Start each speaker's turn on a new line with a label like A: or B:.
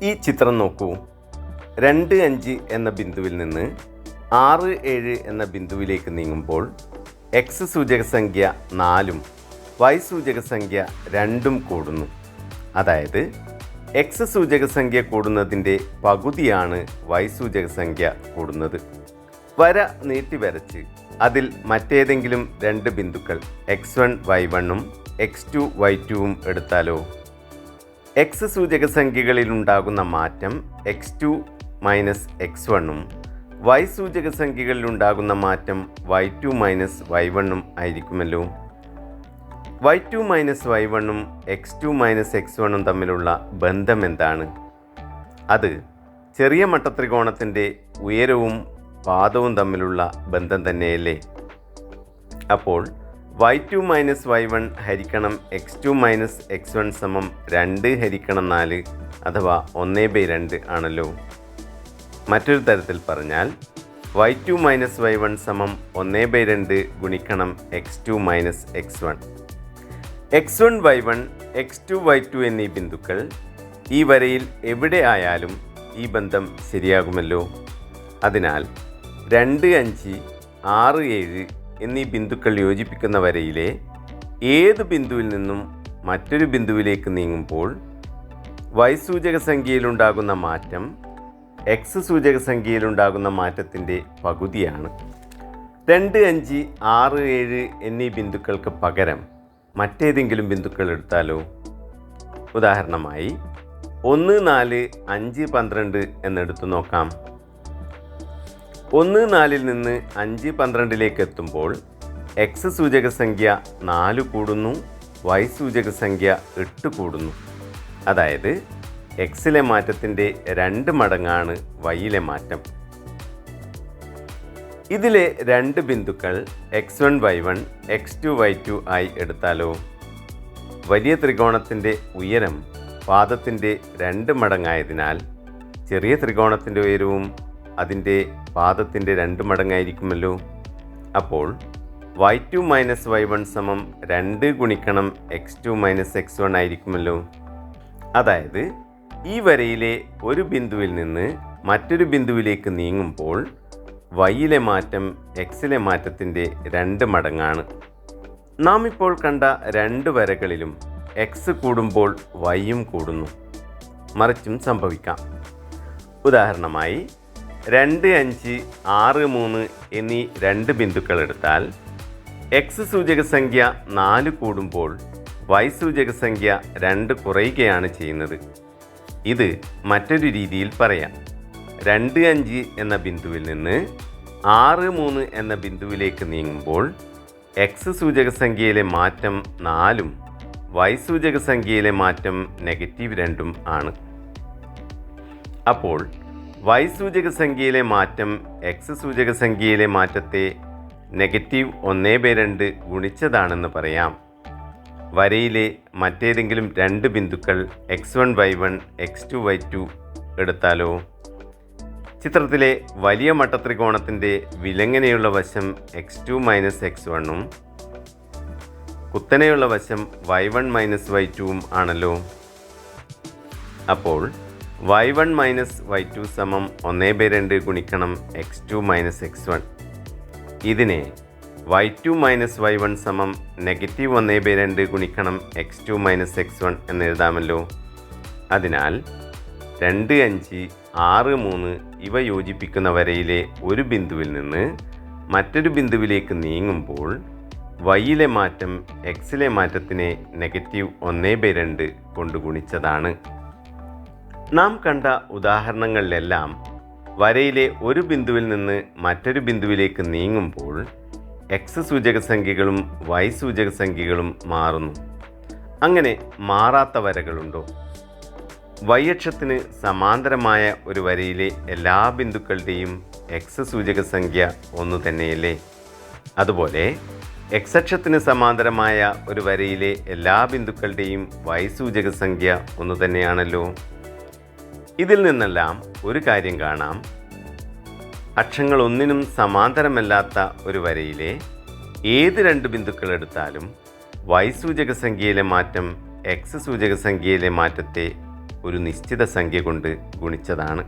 A: ഈ ചിത്രം നോക്കൂ. 2, 5 എന്ന ബിന്ദുവിൽ നിന്ന് 6, 7 എന്ന ബിന്ദുവിലേക്ക് നീങ്ങുമ്പോൾ എക്സ് സൂചക സംഖ്യ 4ഉം വൈ സൂചക സംഖ്യ 2ഉം കൂടുന്നു. അതായത് എക്സ് സൂചക സംഖ്യ കൂടുന്നതിൻ്റെ പകുതിയാണ് വൈ സൂചക സംഖ്യ കൂടുന്നത്. വര നീട്ടി വരച്ച് അതിൽ മറ്റേതെങ്കിലും 2 ബിന്ദുക്കൾ x1 y1ഉം x2 y2ഉം എടുത്താലോ? എക്സ് സൂചക സംഖ്യകളിലുണ്ടാകുന്ന മാറ്റം x2 മൈനസ് x1ഉം വൈ സൂചക സംഖ്യകളിലുണ്ടാകുന്ന മാറ്റം y2 മൈനസ് y1ഉം ആയിരിക്കുമല്ലോ. y2 മൈനസ് y1ഉം x2 മൈനസ് x1ഉം തമ്മിലുള്ള ബന്ധം എന്താണ്? അത് ചെറിയ മട്ടത്രികോണത്തിൻ്റെ ഉയരവും പാദവും തമ്മിലുള്ള ബന്ധം തന്നെയല്ലേ? അപ്പോൾ y2 മൈനസ് y1 ഹരിക്കണം x2 മൈനസ് x1 സമം 2 ഹരിക്കണം 4 അഥവാ 1/2 ആണല്ലോ. മറ്റൊരു തരത്തിൽ പറഞ്ഞാൽ y2 മൈനസ് y1 സമം 1/2 ഗുണിക്കണം x2 minus x1. x1 y1 x2 y2 എന്നീ ബിന്ദുക്കൾ ഈ വരയിൽ എവിടെ ആയാലും ഈ ബന്ധം ശരിയാകുമല്ലോ. അതിനാൽ 2, 5, 6, 7 എന്നീ ബിന്ദുക്കൾ യോജിപ്പിക്കുന്ന വരയിലെ ഏത് ബിന്ദുവിൽ നിന്നും മറ്റൊരു ബിന്ദുവിലേക്ക് നീങ്ങുമ്പോൾ വൈ സൂചക സംഖ്യയിലുണ്ടാകുന്ന മാറ്റം എക്സ് സൂചക സംഖ്യയിലുണ്ടാകുന്ന മാറ്റത്തിൻ്റെ പകുതിയാണ്. 2, 5, 6, 7 എന്നീ ബിന്ദുക്കൾക്ക് പകരം മറ്റേതെങ്കിലും ബിന്ദുക്കൾ എടുത്താലോ? ഉദാഹരണമായി 1, 4, 5, 12 എന്നെടുത്തു നോക്കാം. 1, 4 നിന്ന് 5, 12 എത്തുമ്പോൾ എക്സ് സൂചക സംഖ്യ 4 കൂടുന്നു, വൈ സൂചക സംഖ്യ 8 കൂടുന്നു. അതായത് എക്സിലെ മാറ്റത്തിൻ്റെ 2 മടങ്ങാണ് വൈയിലെ മാറ്റം. ഇതിലെ 2 ബിന്ദുക്കൾ x1 y1 x2 y2 ആയി എടുത്താലോ? വലിയ ത്രികോണത്തിൻ്റെ ഉയരം പാദത്തിൻ്റെ 2 മടങ്ങായതിനാൽ ചെറിയ ത്രികോണത്തിൻ്റെ ഉയരവും അതിൻ്റെ പാദത്തിൻ്റെ 2 മടങ്ങായിരിക്കുമല്ലോ. അപ്പോൾ y2 മൈനസ് y1 സമം 2 ഗുണിക്കണം x2 മൈനസ് x1 ആയിരിക്കുമല്ലോ. അതായത് ഈ വരയിലെ ഒരു ബിന്ദുവിൽ നിന്ന് മറ്റൊരു ബിന്ദുവിലേക്ക് നീങ്ങുമ്പോൾ വൈയിലെ മാറ്റം എക്സിലെ മാറ്റത്തിൻ്റെ 2 മടങ്ങാണ്. നാം ഇപ്പോൾ കണ്ട 2 വരകളിലും എക്സ് കൂടുമ്പോൾ വൈയും കൂടുന്നു. മറിച്ചും സംഭവിക്കാം. ഉദാഹരണമായി 2, 5, 6, 3 എന്നീ 2 ബിന്ദുക്കൾ എടുത്താൽ എക്സ് സൂചക സംഖ്യ 4 കൂടുമ്പോൾ വൈ സൂചക സംഖ്യ 2 കുറയുകയാണ് ചെയ്യുന്നത്. ഇത് മറ്റൊരു രീതിയിൽ പറയാം. 2, 5 എന്ന ബിന്ദുവിൽ നിന്ന് 6, 3 എന്ന ബിന്ദുവിലേക്ക് നീങ്ങുമ്പോൾ എക്സ് സൂചക സംഖ്യയിലെ മാറ്റം 4ഉം വൈ സൂചക സംഖ്യയിലെ മാറ്റം -2ഉം ആണ്. അപ്പോൾ വൈ സൂചക സംഖ്യയിലെ മാറ്റം എക്സ് സൂചക സംഖ്യയിലെ മാറ്റത്തെ -1/2 ഗുണിച്ചതാണെന്ന് പറയാം. വരയിലെ മറ്റേതെങ്കിലും 2 ബിന്ദുക്കൾ x1 y1 x2 y2 എടുത്താലോ? ചിത്രത്തിലെ വലിയ മട്ടത്രികോണത്തിൻ്റെ വിലങ്ങനെയുള്ള വശം x2 മൈനസ് x1ഉം കുത്തനെയുള്ള വശം y1 മൈനസ് y2ഉം ആണല്ലോ. അപ്പോൾ y1 മൈനസ് y2 സമം 1/2 ഗുണിക്കണം x2 മൈനസ് x1. ഇതിനെ y2 മൈനസ് y1 സമം -1/2 ഗുണിക്കണം x2 മൈനസ് x1 എന്നെഴുതാമല്ലോ. അതിനാൽ 2, 5, 6, 3 ഇവ യോജിപ്പിക്കുന്ന വരയിലെ ഒരു ബിന്ദുവിൽ നിന്ന് മറ്റൊരു ബിന്ദുവിലേക്ക് നീങ്ങുമ്പോൾ വൈയിലെ മാറ്റം എക്സിലെ മാറ്റത്തിനെ -1/2 കൊണ്ട് ഗുണിച്ചതാണ്. നാം കണ്ട ഉദാഹരണങ്ങളിലെല്ലാം വരയിലെ ഒരു ബിന്ദുവിൽ നിന്ന് മറ്റൊരു ബിന്ദുവിലേക്ക് നീങ്ങുമ്പോൾ എക്സ് സൂചക സംഖ്യകളും വൈ സൂചക സംഖ്യകളും മാറുന്നു. അങ്ങനെ മാറാത്ത വരകളുണ്ടോ? വൈ അക്ഷത്തിന് സമാന്തരമായ ഒരു വരയിലെ എല്ലാ ബിന്ദുക്കളുടെയും എക്സ് സൂചക സംഖ്യ ഒന്ന് തന്നെയല്ലേ? അതുപോലെ എക്സ് അക്ഷത്തിന് സമാന്തരമായ ഒരു വരയിലെ എല്ലാ ബിന്ദുക്കളുടെയും വൈ സൂചക സംഖ്യ ഒന്ന് തന്നെയാണല്ലോ. ഇതിൽ നിന്നെല്ലാം ഒരു കാര്യം കാണാം. അക്ഷങ്ങൾ ഒന്നിനും സമാന്തരമല്ലാത്ത ഒരു വരയിലെ ഏത് 2 ബിന്ദുക്കൾ എടുത്താലും വൈ സൂചക സംഖ്യയിലെ മാറ്റം എക്സ് സൂചക സംഖ്യയിലെ മാറ്റത്തെ ഒരു നിശ്ചിത സംഖ്യ കൊണ്ട് ഗുണിച്ചതാണ്.